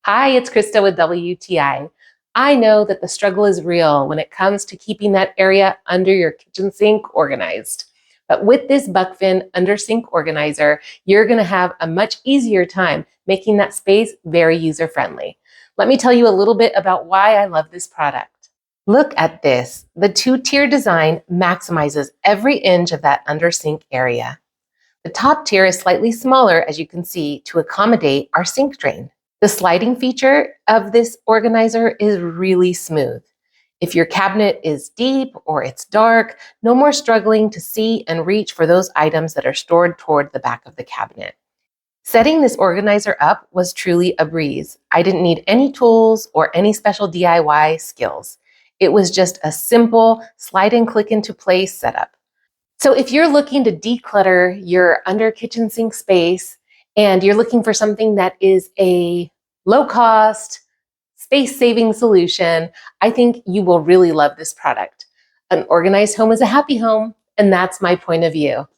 Hi, it's Krista with WTI. I know that the struggle is real when it comes to keeping that area under your kitchen sink organized. But with this Bukfen under sink organizer, you're going to have a much easier time making that space very user-friendly. Let me tell you a little bit about why I love this product. Look at this. The two-tier design maximizes every inch of that under sink area. The top tier is slightly smaller, as you can see, to accommodate our sink drain. The sliding feature of this organizer is really smooth. If your cabinet is deep or it's dark, no more struggling to see and reach for those items that are stored toward the back of the cabinet. Setting this organizer up was truly a breeze. I didn't need any tools or any special DIY skills. It was just a simple slide and click into place setup. So if you're looking to declutter your under kitchen sink space and you're looking for something that is a low cost, space saving solution, I think you will really love this product. An organized home is a happy home, and that's my point of view.